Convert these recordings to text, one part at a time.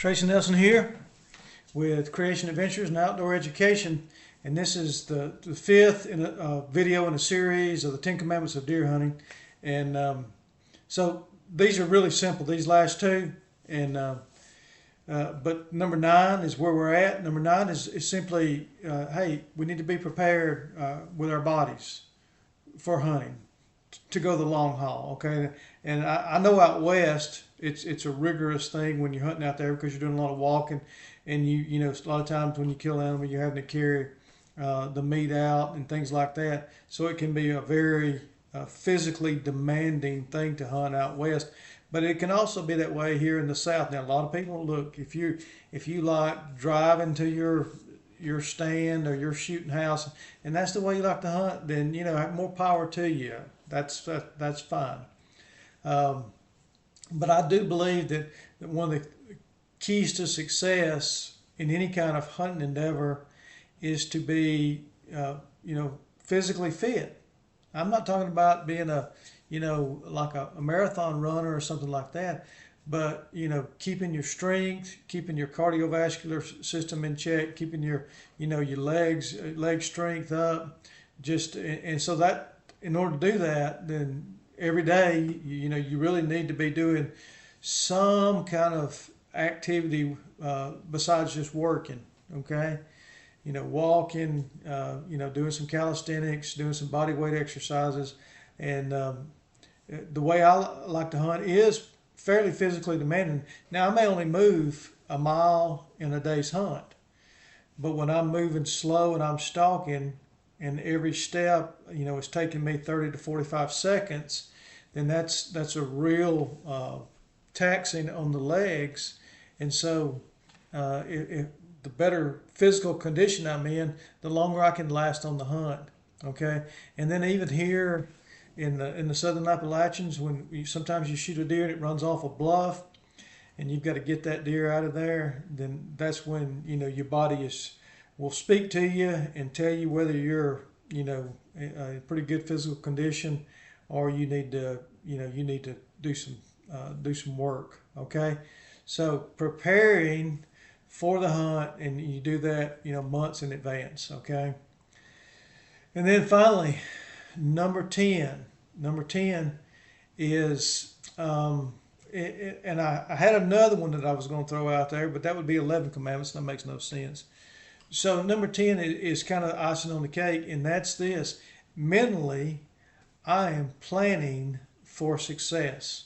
Tracy Nelson here with Creation Adventures and Outdoor Education, and this is the fifth video in a series of the 10 Commandments of Deer Hunting. And so these are really simple, these last two, and but number 9 is where we're at. Number 9 is simply, hey, we need to be prepared with our bodies for hunting, to go the long haul, okay? And I know out west, it's a rigorous thing when you're hunting out there because you're doing a lot of walking, and you know a lot of times when you kill an animal, you're having to carry the meat out and things like that. So it can be a very physically demanding thing to hunt out west. But it can also be that way here in the South. Now, a lot of people, look, if you like driving to your stand or your shooting house, and that's the way you like to hunt, then more power to you. That's fine. But I do believe that one of the keys to success in any kind of hunting endeavor is to be physically fit. I'm not talking about being like a marathon runner or something like that, but keeping your strength, keeping your cardiovascular system in check, keeping your your leg strength up, and so that in order to do that, then every day you really need to be doing some kind of activity besides just working, okay? Walking, doing some calisthenics, doing some body weight exercises. And the way I like to hunt is fairly physically demanding. Now, I may only move a mile in a day's hunt, but when I'm moving slow and I'm stalking, and every step is taking me 30 to 45 seconds, then that's a real taxing on the legs. And so if the better physical condition I'm in, the longer I can last on the hunt, okay? And then even here in the Southern Appalachians, when sometimes you shoot a deer and it runs off a bluff, and you've got to get that deer out of there, then that's when your body will speak to you and tell you whether you're in a pretty good physical condition, or you need to do some work, okay? So preparing for the hunt, and you do that months in advance, okay? And then finally, number 10 is and I had another one that I was going to throw out there, but that would be 11 commandments, and that makes no sense. So number 10 is kind of icing on the cake, and that's this: mentally, I am planning for success.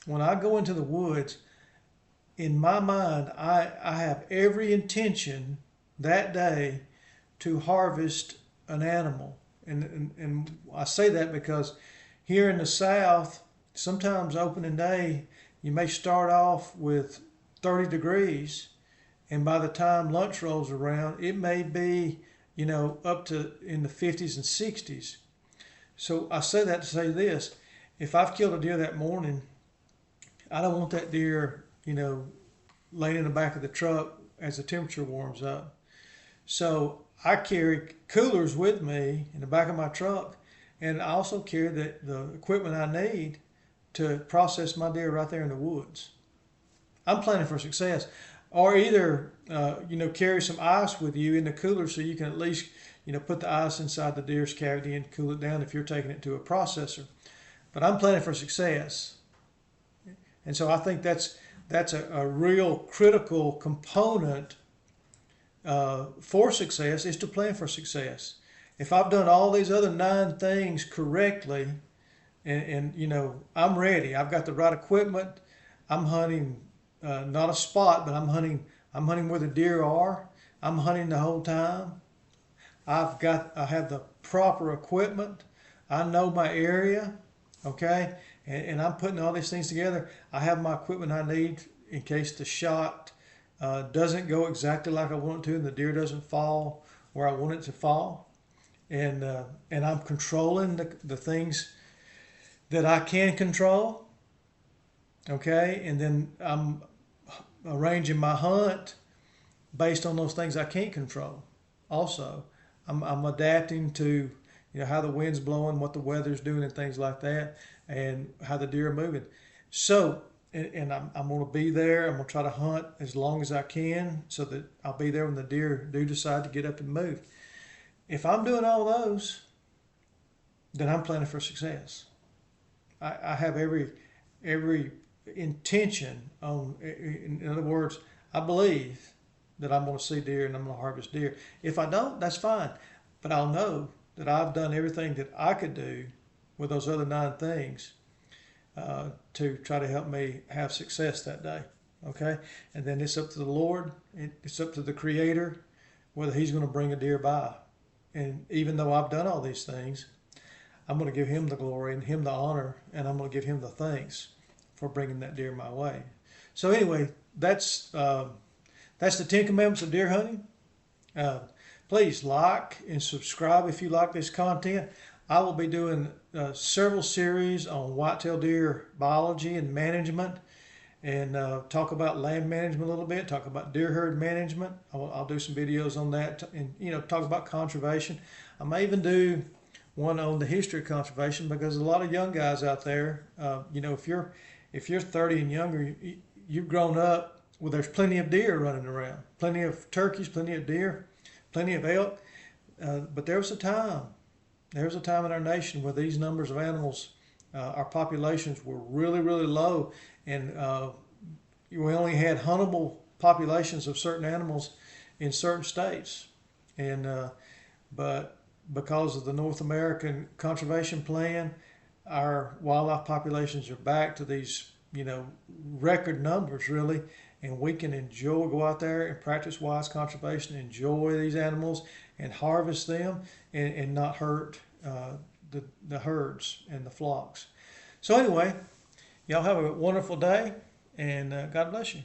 When I go into the woods, in my mind, I have every intention that day to harvest an animal. And I say that because here in the South, sometimes opening day, you may start off with 30 degrees, and by the time lunch rolls around, it may be up to in the 50s and 60s. So I say that to say this: if I've killed a deer that morning, I don't want that deer laying in the back of the truck as the temperature warms up. So I carry coolers with me in the back of my truck, and I also carry the equipment I need to process my deer right there in the woods. I'm planning for success. Or either carry some ice with you in the cooler so you can at least put the ice inside the deer's cavity and cool it down if you're taking it to a processor. But I'm planning for success, and so I think that's a real critical component for success, is to plan for success. If I've done all these other 9 things correctly, and I'm ready, I've got the right equipment, I'm hunting not a spot, but I'm hunting where the deer are. I'm hunting the whole time. I have the proper equipment. I know my area, okay? And I'm putting all these things together. I have my equipment I need in case the shot doesn't go exactly like I want it to, and the deer doesn't fall where I want it to fall. And I'm controlling the things that I can control, okay? And then I'm arranging my hunt based on those things I can't control. Also, I'm adapting to how the wind's blowing, what the weather's doing, and things like that, and how the deer are moving. So and I'm going to be there. I'm going to try to hunt as long as I can so that I'll be there when the deer do decide to get up and move. If I'm doing all those, then I'm planning for success. I have every intention on. In other words, I believe that I'm going to see deer and I'm going to harvest deer. If I don't, that's fine, but I'll know that I've done everything that I could do with those other 9 things to try to help me have success that day. Okay, and then it's up to the Lord. It's up to the Creator whether He's going to bring a deer by. And even though I've done all these things, I'm going to give Him the glory and Him the honor, and I'm going to give Him the thanks for bringing that deer my way. So anyway, that's the 10 Commandments of deer hunting. Uh, Please like and subscribe if you like this content. I will be doing several series on whitetail deer biology and management, and talk about land management a little bit, talk about deer herd management. I'll do some videos on that, and talk about conservation. I may even do one on the history of conservation, because a lot of young guys out there, if you're 30 and younger, you've grown up well, there's plenty of deer running around, plenty of turkeys, plenty of deer, plenty of elk. But there was a time in our nation where these numbers of animals, our populations were really, really low, and we only had huntable populations of certain animals in certain states. And but because of the North American Conservation Plan, our wildlife populations are back to these, record numbers really, and we can go out there and practice wise conservation, enjoy these animals and harvest them, and not hurt the herds and the flocks. So anyway, y'all have a wonderful day, and God bless you.